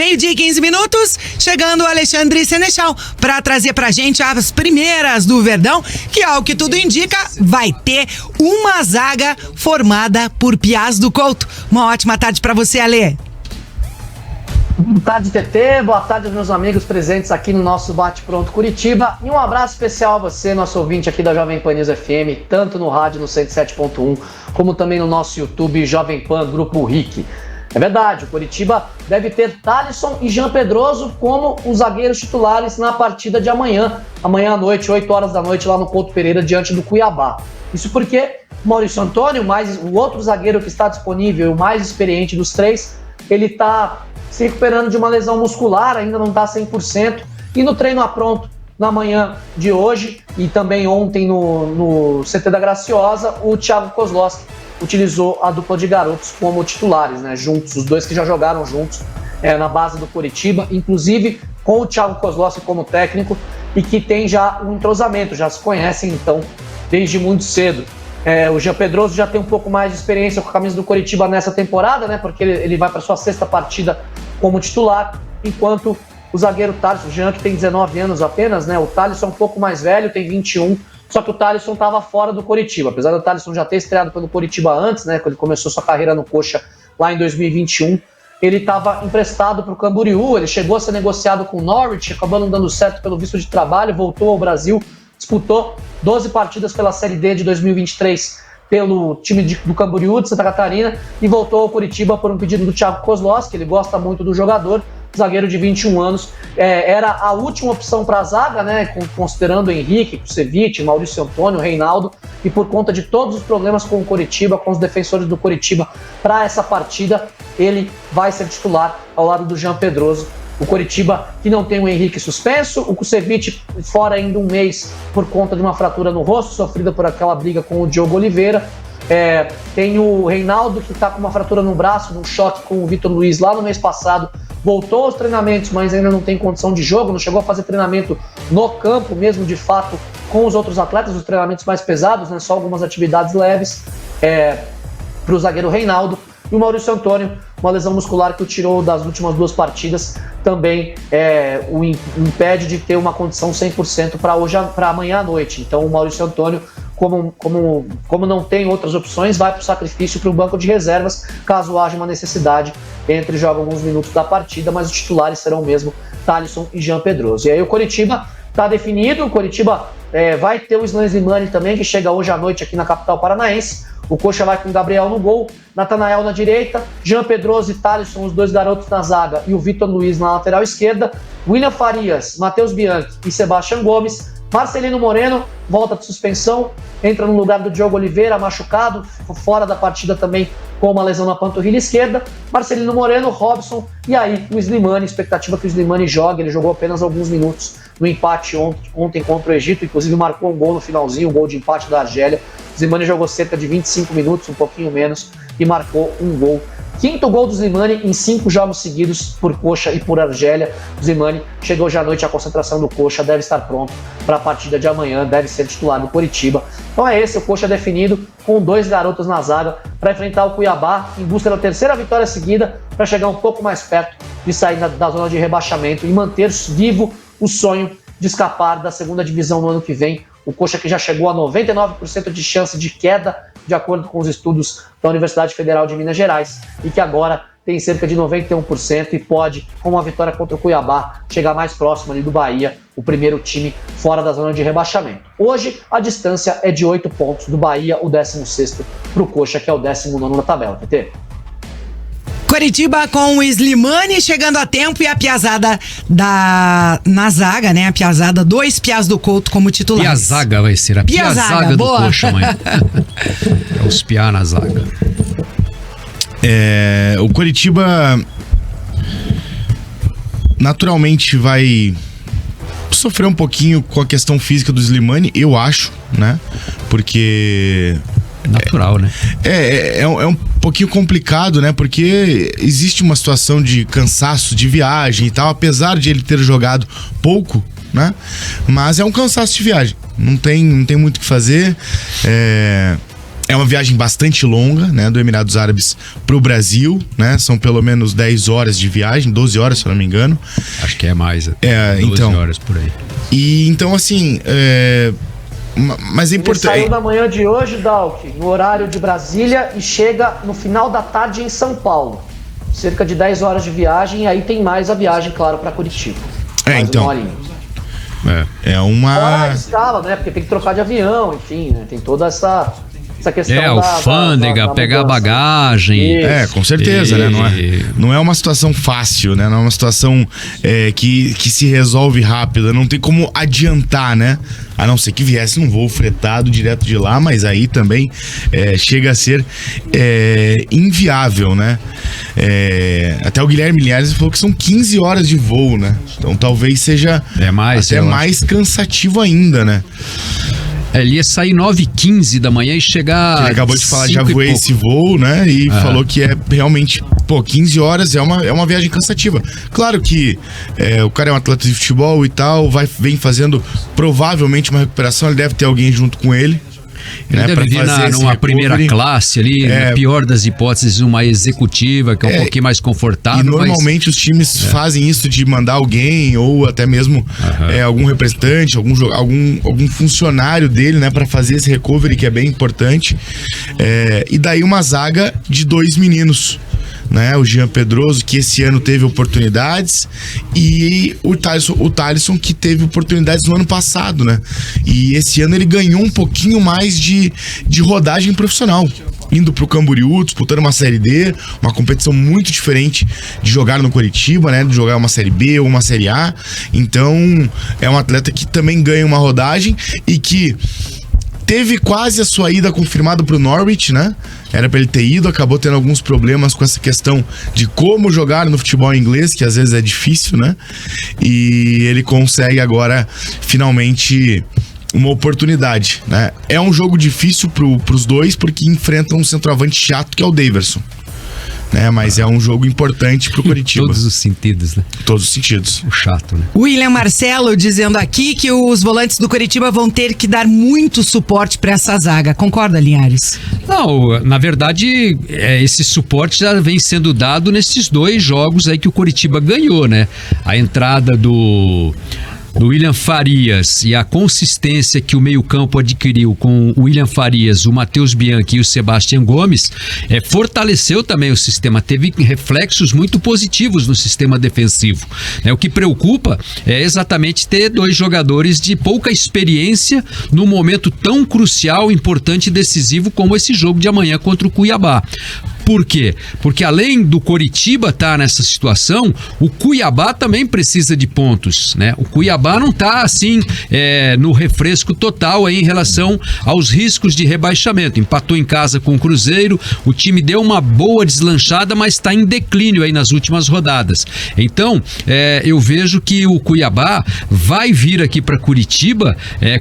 12:15, chegando o Alexandre Senechal para trazer pra gente as primeiras do Verdão, que ao que tudo indica, vai ter uma zaga formada por Piaz do Couto. Uma ótima tarde pra você, Ale. Boa tarde, TT. Boa tarde aos meus amigos presentes aqui no nosso Bate Pronto Curitiba. E um abraço especial a você, nosso ouvinte aqui da Jovem Pan News FM, tanto no rádio no 107.1, como também no nosso YouTube Jovem Pan Grupo RIC. É verdade, o Curitiba deve ter Thalisson e Jean Pedroso como os zagueiros titulares na partida de amanhã. Amanhã à noite, 8 horas da noite, lá no Couto Pereira, diante do Cuiabá. Isso porque o Maurício Antônio, o outro zagueiro que está disponível, o mais experiente dos três, ele está se recuperando de uma lesão muscular, ainda não está 100%. E no treino pronto, na manhã de hoje e também ontem no CT da Graciosa, o Thiago Kozlowski utilizou a dupla de garotos como titulares, né? Juntos, os dois que já jogaram juntos na base do Curitiba, inclusive com o Thiago Kozlowski como técnico e que tem já um entrosamento, já se conhecem então desde muito cedo. O Jean Pedroso já tem um pouco mais de experiência com a camisa do Curitiba nessa temporada, né? Porque ele vai para sua 6ª partida como titular, enquanto o zagueiro Thalisson, o Jean, que tem 19 anos apenas, né? O Thalisson é um pouco mais velho, tem 21, só que o Thalisson estava fora do Curitiba. Apesar do Thalisson já ter estreado pelo Curitiba antes, né? Quando ele começou sua carreira no Coxa lá em 2021, ele estava emprestado para o Camboriú, ele chegou a ser negociado com o Norwich, acabou não dando certo pelo visto de trabalho, voltou ao Brasil, disputou 12 partidas pela Série D de 2023 pelo time do Camboriú de Santa Catarina e voltou ao Curitiba por um pedido do Thiago Kozlowski, ele gosta muito do jogador, zagueiro de 21 anos, era a última opção para a zaga, né, considerando Henrique, Kusevich, Maurício Antônio, Reinaldo, e por conta de todos os problemas com o Curitiba, com os defensores do Curitiba, para essa partida, ele vai ser titular ao lado do Jean Pedroso. O Curitiba, que não tem o Henrique suspenso, o Kusevich fora ainda um mês por conta de uma fratura no rosto, sofrida por aquela briga com o Diogo Oliveira. Tem o Reinaldo, que está com uma fratura no braço, num choque com o Vitor Luiz lá no mês passado, voltou aos treinamentos, mas ainda não tem condição de jogo, não chegou a fazer treinamento no campo mesmo, de fato, com os outros atletas, os treinamentos mais pesados, né, só algumas atividades leves para o zagueiro Reinaldo. E o Maurício Antônio, uma lesão muscular que o tirou das últimas 2 partidas, também o impede de ter uma condição 100% para amanhã à noite. Então o Maurício Antônio, como não tem outras opções, vai para o sacrifício para o banco de reservas, caso haja uma necessidade, entre joga alguns minutos da partida, mas os titulares serão mesmo Thalisson e Jean Pedroso. E aí o Curitiba está definido, o Curitiba vai ter o Islan Slimani também, que chega hoje à noite aqui na capital paranaense. O Coxa vai com o Gabriel no gol, Natanael na direita, Jean Pedroso e Thalisson, os dois garotos na zaga, e o Vitor Luiz na lateral esquerda, William Farias, Matheus Bianchi e Sebastião Gomes, Marcelino Moreno, volta de suspensão, entra no lugar do Diogo Oliveira, machucado, fora da partida também com uma lesão na panturrilha esquerda, Marcelino Moreno, Robson, e aí o Slimani, expectativa que o Slimani jogue, ele jogou apenas alguns minutos no empate ontem contra o Egito, inclusive marcou um gol no finalzinho, um gol de empate da Argélia. O Slimani jogou cerca de 25 minutos, um pouquinho menos, e marcou um gol. 5º gol do Slimani em 5 jogos seguidos por Coxa e por Argélia. O Slimani chegou hoje à noite à concentração do Coxa, deve estar pronto para a partida de amanhã, deve ser titular do Curitiba. Então é esse o Coxa definido, com 2 garotos na zaga para enfrentar o Cuiabá em busca da 3ª vitória seguida, para chegar um pouco mais perto de sair da zona de rebaixamento e manter vivo o sonho de escapar da 2ª divisão no ano que vem. O Coxa que já chegou a 99% de chance de queda, de acordo com os estudos da Universidade Federal de Minas Gerais, e que agora tem cerca de 91% e pode, com uma vitória contra o Cuiabá, chegar mais próximo ali do Bahia, o primeiro time fora da zona de rebaixamento. Hoje, a distância é de 8 pontos do Bahia, o 16º, para o Coxa, que é o 19º na tabela, TT. Curitiba com o Slimani chegando a tempo e a piazada na zaga, né? A piazada, 2 Piaz do Couto como titulares. Piazaga vai ser a piazaga do Coxa amanhã. É os piá na zaga. O Curitiba naturalmente vai sofrer um pouquinho com a questão física do Slimani, eu acho, né? Porque natural, né? É um pouquinho complicado, né? Porque existe uma situação de cansaço de viagem e tal, apesar de ele ter jogado pouco, né? Mas é um cansaço de viagem. Não tem muito o que fazer. É uma viagem bastante longa, né, do Emirados Árabes pro Brasil, né? São pelo menos 10 horas de viagem, 12 horas, se eu não me engano. Acho que é mais. 12 então, horas por aí. E então, assim, mas é importante. Ele saiu da manhã de hoje, Dalk, no horário de Brasília, e chega no final da tarde em São Paulo. Cerca de 10 horas de viagem, e aí tem mais a viagem, claro, para Curitiba. Então. É uma... Fora a escala, né? Porque tem que trocar de avião, enfim, né? Tem toda essa questão alfândega, pegar bagagem. Com certeza, né? Não é uma situação fácil, né? Não é uma situação que se resolve rápido. Não tem como adiantar, né? A não ser que viesse num voo fretado direto de lá, mas aí também chega a ser inviável, né? Até o Guilherme Linhares falou que são 15 horas de voo, né? Então talvez seja mais cansativo ainda, né? Ele ia sair 9h15 da manhã e chegar... Ele acabou de falar, já voei esse voo, né? E falou que é realmente, 15 horas é uma viagem cansativa. Claro que o cara é um atleta de futebol e tal, vem fazendo provavelmente uma recuperação, ele deve ter alguém junto com ele. Ele deve vir numa primeira classe ali, na pior das hipóteses, uma executiva, que é um pouquinho mais confortável. E normalmente os times fazem isso de mandar alguém, ou até mesmo algum representante, algum funcionário dele, né, para fazer esse recovery, que é bem importante. E daí uma zaga de 2 meninos. Né, o Jean Pedroso, que esse ano teve oportunidades, e o Thalisson, que teve oportunidades no ano passado, né? E esse ano ele ganhou um pouquinho mais de rodagem profissional, indo pro Camboriú, disputando uma Série D, uma competição muito diferente de jogar no Coritiba, né? De jogar uma Série B ou uma Série A. Então, é um atleta que também ganha uma rodagem e que teve quase a sua ida confirmada pro Norwich, né? Era pra ele ter ido, acabou tendo alguns problemas com essa questão de como jogar no futebol inglês, que às vezes é difícil, né? E ele consegue agora, finalmente, uma oportunidade, né? É um jogo difícil pros dois, porque enfrentam um centroavante chato, que é o Daverson. Né, mas é um jogo importante pro Coritiba. Todos os sentidos, né? Todos os sentidos. O chato, né? William Marcelo dizendo aqui que os volantes do Coritiba vão ter que dar muito suporte para essa zaga. Concorda, Linhares? Não, na verdade, esse suporte já vem sendo dado nesses 2 jogos aí que o Coritiba ganhou, né? A entrada do William Farias e a consistência que o meio-campo adquiriu com o William Farias, o Matheus Bianchi e o Sebastião Gomes, fortaleceu também o sistema, teve reflexos muito positivos no sistema defensivo. O que preocupa é exatamente ter 2 jogadores de pouca experiência num momento tão crucial, importante e decisivo como esse jogo de amanhã contra o Cuiabá. Por quê? Porque além do Coritiba estar nessa situação, o Cuiabá também precisa de pontos, né? O Cuiabá não está assim no refresco total aí em relação aos riscos de rebaixamento. Empatou em casa com o Cruzeiro, o time deu uma boa deslanchada, mas está em declínio aí nas últimas rodadas. Então, eu vejo que o Cuiabá vai vir aqui para Curitiba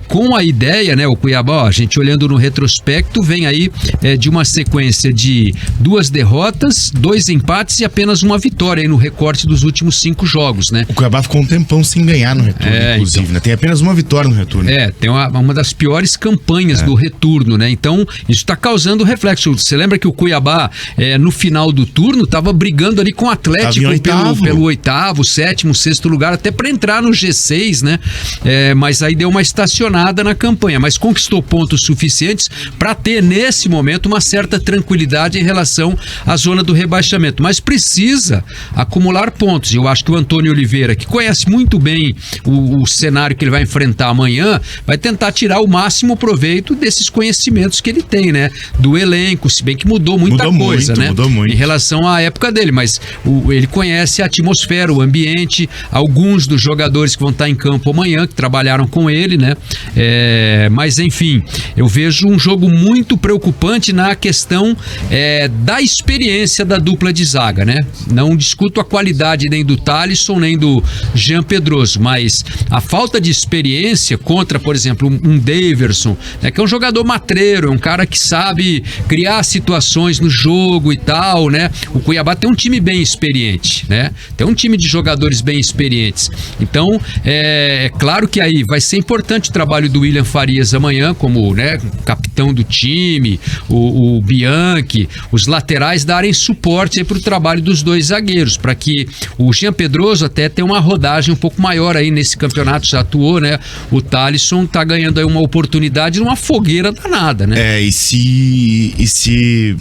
com a ideia, né? O Cuiabá, a gente olhando no retrospecto, vem aí de uma sequência de 2 derrotas, 2 empates e apenas uma vitória aí no recorte dos últimos 5 jogos, né? O Cuiabá ficou um tempão sem ganhar no retorno, inclusive, então, né? Tem apenas uma vitória no retorno. Tem uma das piores campanhas do retorno, né? Então, isso está causando reflexo. Você lembra que o Cuiabá, no final do turno, estava brigando ali com o Atlético pelo 8º, 7º, 6º lugar, até para entrar no G6, né? Mas aí deu uma estacionada na campanha, mas conquistou pontos suficientes para ter, nesse momento, uma certa tranquilidade em relação à zona do rebaixamento, mas precisa acumular pontos. Eu acho que o Antônio Oliveira, que conhece muito bem o cenário que ele vai enfrentar amanhã, vai tentar tirar o máximo proveito desses conhecimentos que ele tem, né? Do elenco, se bem que mudou muita coisa, né? Mudou muito. Em relação à época dele, mas ele conhece a atmosfera, o ambiente, alguns dos jogadores que vão estar em campo amanhã, que trabalharam com ele, né? Mas enfim, eu vejo um jogo muito preocupante na questão da experiência da dupla de zaga, né? Não discuto a qualidade nem do Thalisson, nem do Jean Pedroso, mas a falta de experiência contra, por exemplo, um Daverson, né, que é um jogador matreiro, é um cara que sabe criar situações no jogo e tal, né? O Cuiabá tem um time bem experiente, né? Tem um time de jogadores bem experientes. Então, é claro que aí vai ser importante o trabalho do William Farias amanhã, como, né, capitão do time, o Bianchi, os laterais darem suporte para o trabalho dos dois zagueiros, para que o Jean Pedroso até tenha uma rodagem um pouco maior aí nesse campeonato, já atuou, né? O Thalisson tá ganhando aí uma oportunidade numa fogueira danada, né? E se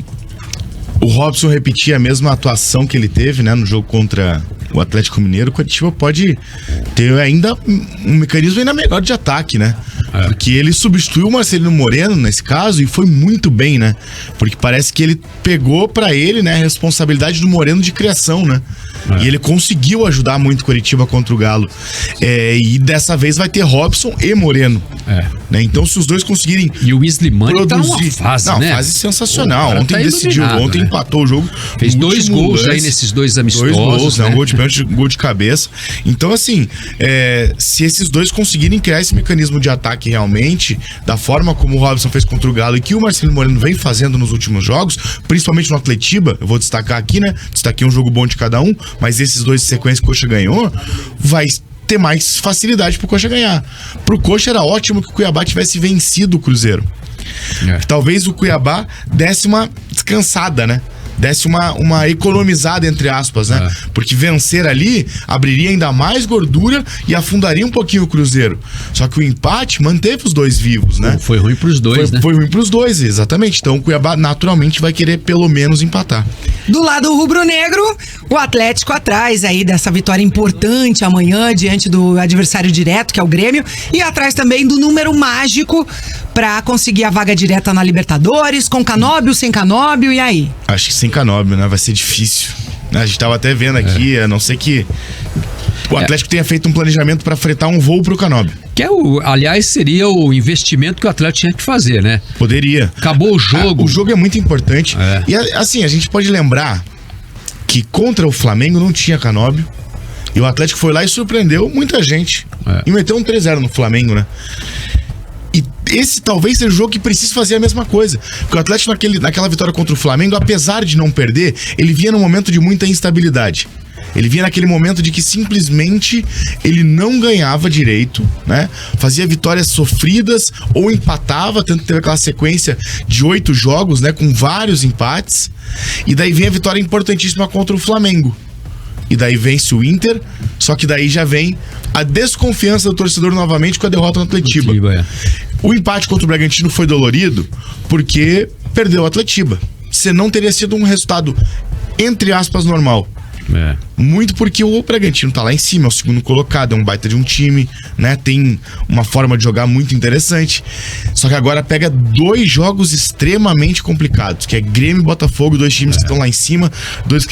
o Robson repetir a mesma atuação que ele teve, né, no jogo contra o Atlético Mineiro, o Coritiba pode ter ainda um mecanismo ainda melhor de ataque, né? Porque ele substituiu o Marcelino Moreno nesse caso e foi muito bem, né? Porque parece que ele pegou pra ele, né, a responsabilidade do Moreno de criação, né? E ele conseguiu ajudar muito o Coritiba contra o Galo. E dessa vez vai ter Robson e Moreno. Né? Então, se os dois conseguirem. E o Wesley Mani tá numa fase, né? Fase sensacional. Ontem tá decidiu, ontem empatou o jogo. Fez 2 gols aí nesses 2 amistosos. 2 gols, né? Um gol de pênalti, gol de cabeça. Então, assim, se esses dois conseguirem criar esse mecanismo de ataque realmente, da forma como o Robson fez contra o Galo e que o Marcelino Moreno vem fazendo nos últimos jogos, principalmente no Atletiba, eu vou destacar aqui, né? Destaquei um jogo bom de cada um, mas esses dois de sequência que o Coxa ganhou, vai ter mais facilidade pro Coxa ganhar. Pro Coxa era ótimo que o Cuiabá tivesse vencido o Cruzeiro. Talvez o Cuiabá desse uma descansada, né? Desse uma economizada, entre aspas, né? Porque vencer ali abriria ainda mais gordura e afundaria um pouquinho o Cruzeiro. Só que o empate manteve os dois vivos, né? Foi ruim pros dois, né? Foi ruim pros dois, exatamente. Então o Cuiabá naturalmente vai querer pelo menos empatar. Do lado rubro-negro, o Atlético atrás aí dessa vitória importante amanhã diante do adversário direto, que é o Grêmio, e atrás também do número mágico pra conseguir a vaga direta na Libertadores, com Canóbio, sem Canóbio, e aí? Acho que sem Canóbio, né? Vai ser difícil. A gente tava até vendo aqui, a não ser que o Atlético tenha feito um planejamento pra fretar um voo pro Canóbio. Que aliás, seria o investimento que o Atlético tinha que fazer, né? Poderia. Acabou o jogo. O jogo é muito importante. E assim, a gente pode lembrar que contra o Flamengo não tinha Canóbio. E o Atlético foi lá e surpreendeu muita gente. E meteu um 3-0 no Flamengo, né? E esse talvez seja o jogo que precisa fazer a mesma coisa. Porque o Atlético naquela vitória contra o Flamengo, apesar de não perder, ele vinha num momento de muita instabilidade. Ele vinha naquele momento de que simplesmente ele não ganhava direito, né? Fazia vitórias sofridas ou empatava, tanto que teve aquela sequência de 8 jogos, né? Com vários empates. E daí vem a vitória importantíssima contra o Flamengo. E daí vence o Inter, só que daí já vem a desconfiança do torcedor novamente com a derrota no Atletiba. O empate contra o Bragantino foi dolorido porque perdeu o Atletiba. Senão teria sido um resultado, entre aspas, normal. Muito porque o Bragantino tá lá em cima, é o segundo colocado, é um baita de um time, né? Tem uma forma de jogar muito interessante. Só que agora pega 2 jogos extremamente complicados, que é Grêmio e Botafogo, 2 times que estão lá em cima, 2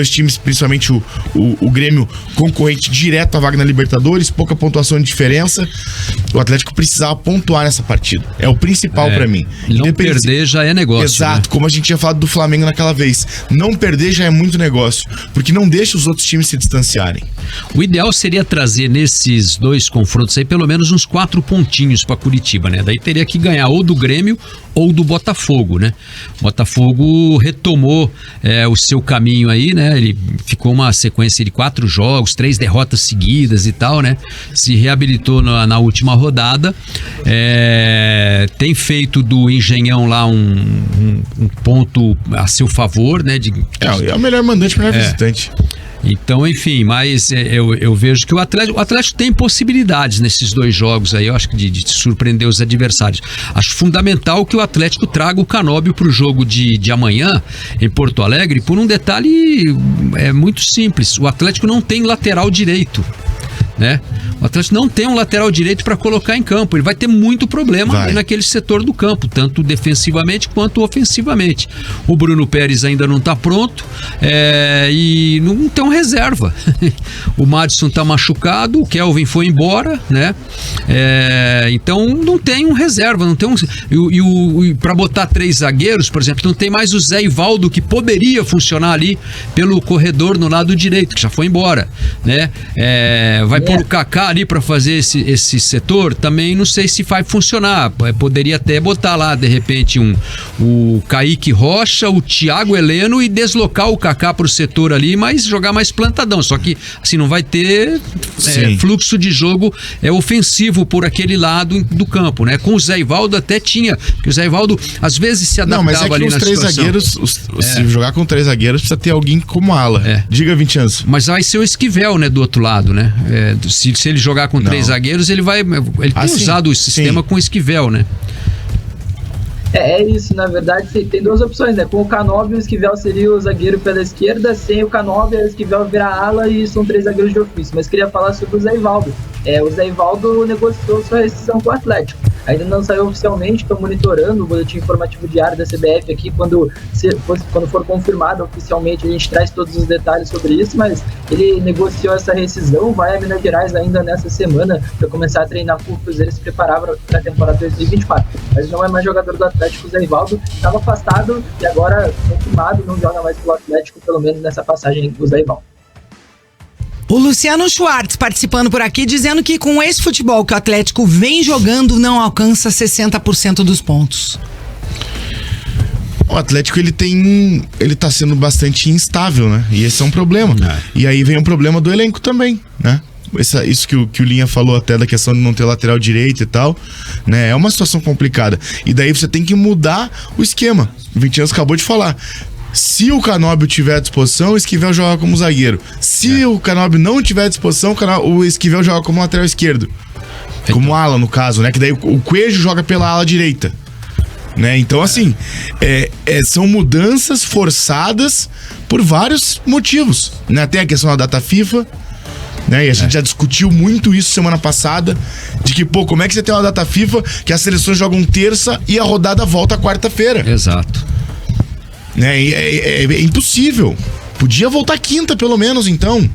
times, principalmente o Grêmio, concorrente direto à vaga na Libertadores, pouca pontuação de diferença. O Atlético precisava pontuar nessa partida. É o principal pra mim. Não perder já é negócio. Exato, né? Como a gente tinha falado do Flamengo naquela vez. Não perder já é muito negócio, porque não deixa os outros times se distanciarem. O ideal seria trazer nesses 2 confrontos aí pelo menos uns 4 pontinhos para Curitiba, né? Daí teria que ganhar ou do Grêmio ou do Botafogo, né? O Botafogo retomou o seu caminho aí, né? Ele ficou uma sequência de 4 jogos, 3 derrotas seguidas e tal, né? Se reabilitou na última rodada. Tem feito do Engenhão lá um ponto a seu favor, né? É o melhor mandante, o melhor visitante. Então, enfim, mas eu vejo que o Atlético tem possibilidades nesses 2 jogos aí, eu acho que de surpreender os adversários. Acho fundamental que o Atlético traga o Canóbio pro jogo de amanhã em Porto Alegre, por um detalhe muito simples: o Atlético não tem lateral direito, né? O Atlético não tem um lateral direito para colocar em campo. Ele vai ter muito problema ali naquele setor do campo, tanto defensivamente quanto ofensivamente. O Bruno Pérez ainda não está pronto e não tem um reserva. O Madison está machucado, o Kelvin foi embora, né? Então não tem um reserva, não tem um. E para botar 3 zagueiros, por exemplo, não tem mais o Zé Ivaldo, que poderia funcionar ali pelo corredor no lado direito, que já foi embora, né? Vai pôr o Kaká ali para fazer esse setor, também não sei se vai funcionar. Poderia até botar lá, de repente, o Kaique Rocha, o Thiago Heleno e deslocar o Kaká pro setor ali, mas jogar mais plantadão. Só que, assim, não vai ter fluxo de jogo ofensivo por aquele lado do campo, né? Com o Zé Ivaldo até tinha, porque o Zé Ivaldo às vezes se adaptava mas é que ali os na 3 situação. zagueiros, se jogar com 3 zagueiros, precisa ter alguém como ala. Diga, Vincenzo. Mas vai ser o Esquivel, né, do outro lado, né? Se ele jogar com 3 zagueiros, ele tem usado o sistema com o Esquivel, né? É isso, na verdade tem 2 opções, né? Com o Canóbio, o Esquivel seria o zagueiro pela esquerda, sem o Canóbio, o Esquivel vira ala e são 3 zagueiros de ofício. Mas queria falar sobre o Zé Ivaldo. O Zé Ivaldo negociou sua rescisão com o Atlético. Ainda não saiu oficialmente, estou monitorando o boletim informativo diário da CBF aqui. Quando for confirmado oficialmente, a gente traz todos os detalhes sobre isso, mas ele negociou essa rescisão, vai a Minas Gerais ainda nessa semana para começar a treinar com o Cruzeiro e se preparar para a temporada 2024. Mas não é mais jogador do Atlético. O Zé Ivaldo estava afastado e agora confirmado, não joga mais pelo Atlético, pelo menos nessa passagem do Zé Ivaldo. O Luciano Schwartz participando por aqui, dizendo que com esse futebol que o Atlético vem jogando, não alcança 60% dos pontos. O Atlético, ele tá sendo bastante instável, né? E esse é um problema. E aí vem o problema do elenco também, né? Isso que o Linha falou até da questão de não ter lateral direito e tal, né? É uma situação complicada. E daí você tem que mudar o esquema. O Vincenzo acabou de falar. Se o Canóbio tiver à disposição, o Esquivel joga como zagueiro. Se o Canóbio não tiver à disposição, o Esquivel joga como lateral esquerdo. Como ala, no caso, né? Que daí o Coelho joga pela ala direita. Né? Então, assim, são mudanças forçadas por vários motivos. Né? Tem a questão da data FIFA, né? E a gente já discutiu muito isso semana passada, de que, como é que você tem uma data FIFA que as seleções jogam terça e a rodada volta quarta-feira? Exato. Né? É impossível. Podia voltar quinta, pelo menos, então.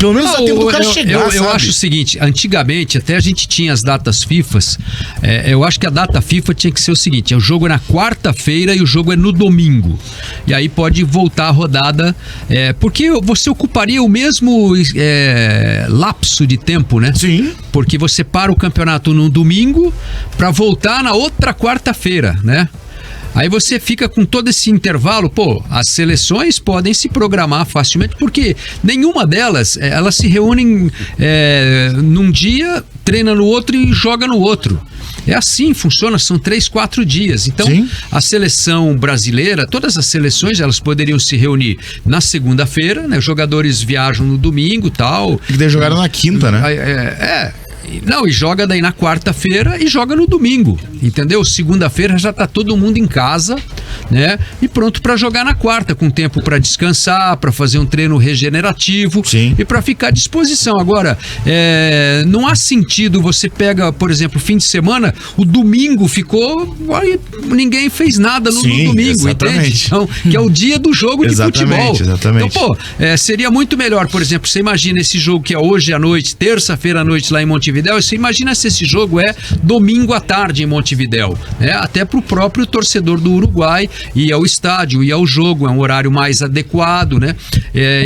Pelo menos dá tempo do cara chegar, eu acho o seguinte, antigamente até a gente tinha as datas FIFAs, eu acho que a data FIFA tinha que ser o seguinte, o jogo é na quarta-feira e o jogo é no domingo, e aí pode voltar a rodada, porque você ocuparia o mesmo lapso de tempo, né? Sim. Porque você para o campeonato no domingo para voltar na outra quarta-feira, né? Aí você fica com todo esse intervalo, as seleções podem se programar facilmente, porque nenhuma delas, elas se reúnem num dia, treina no outro e joga no outro. É assim, funciona, são 3, 4 dias. Então, sim, a seleção brasileira, todas as seleções, elas poderiam se reunir na segunda-feira, né? Os jogadores viajam no domingo e tal. E daí jogaram na quinta, né? Não, e joga daí na quarta-feira e joga no domingo, entendeu? Segunda-feira já tá todo mundo em casa, né? E pronto para jogar na quarta, com tempo para descansar, para fazer um treino regenerativo. Sim. E para ficar à disposição. Agora, não há sentido você pega, por exemplo, fim de semana, o domingo ficou, aí ninguém fez nada no domingo, exatamente. Entende? Então, que é o dia do jogo de futebol. Exatamente. Então, seria muito melhor, por exemplo, você imagina esse jogo que é hoje à noite, terça-feira à noite lá em Montevidéu, você imagina se esse jogo é domingo à tarde em Montevidéu, né? Até para o próprio torcedor do Uruguai ir ao estádio, ir ao jogo, é um horário mais adequado, né?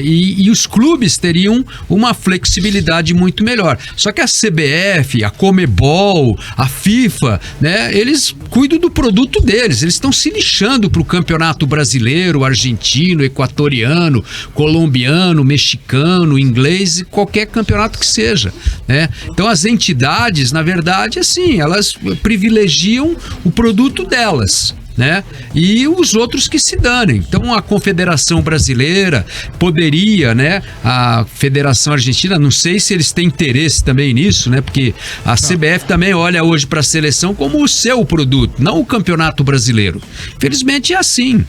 E os clubes teriam uma flexibilidade muito melhor. Só que a CBF, a Comebol, a FIFA, né? Eles cuidam do produto deles, eles estão se lixando para o campeonato brasileiro, argentino, equatoriano, colombiano, mexicano, inglês e qualquer campeonato que seja, né? Então as entidades, na verdade, assim, elas privilegiam o produto delas, né? E os outros que se danem. Então a Confederação Brasileira poderia, né? A Federação Argentina, não sei se eles têm interesse também nisso, né? Porque a CBF também olha hoje para a seleção como o seu produto, não o Campeonato Brasileiro. Infelizmente é assim.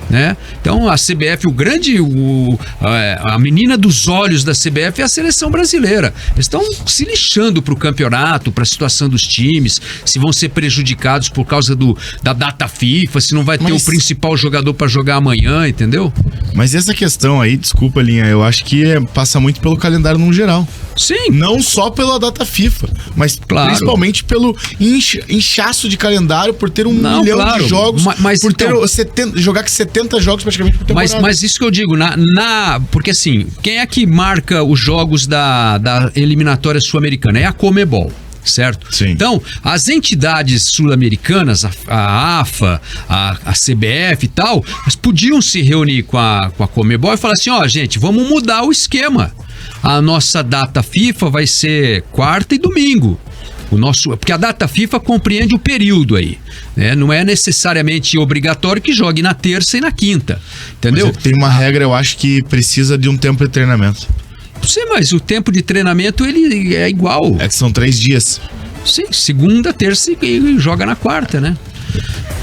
né? Então a CBF, a menina dos olhos da CBF é a seleção brasileira. Eles estão se lixando pro campeonato, pra situação dos times, se vão ser prejudicados por causa da data FIFA, se não vai ter o principal jogador pra jogar amanhã, entendeu? Mas essa questão aí, desculpa, Linha, eu acho que passa muito pelo calendário no geral. Sim. Não só pela data FIFA, mas principalmente pelo inchaço de calendário, por ter milhão de jogos, mas por ter jogar com 70 jogos praticamente por temporada. Mas isso que eu digo, porque assim, quem é que marca os jogos da eliminatória sul-americana? É a Conmebol. Certo? Sim. Então, as entidades sul-americanas, a AFA, a CBF e tal, elas podiam se reunir com a Conmebol e falar assim, gente, vamos mudar o esquema. A nossa data FIFA vai ser quarta e domingo. Porque a data FIFA compreende o período aí, né? Não é necessariamente obrigatório que jogue na terça e na quinta, entendeu? Mas tem uma regra, eu acho que precisa de um tempo de treinamento. Sim, mas o tempo de treinamento ele é igual. É que são 3 dias. Sim, segunda, terça e joga na quarta, né?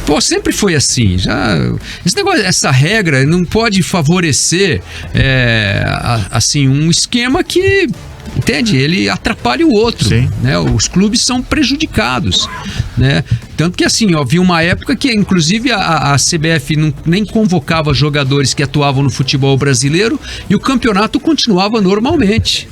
Pô, sempre foi assim. Esse negócio, essa regra não pode favorecer assim, um esquema que, entende? Ele atrapalha o outro. Sim. Né? Os clubes são prejudicados, né? Tanto que assim, havia uma época que inclusive a CBF nem convocava jogadores que atuavam no futebol brasileiro e o campeonato continuava normalmente.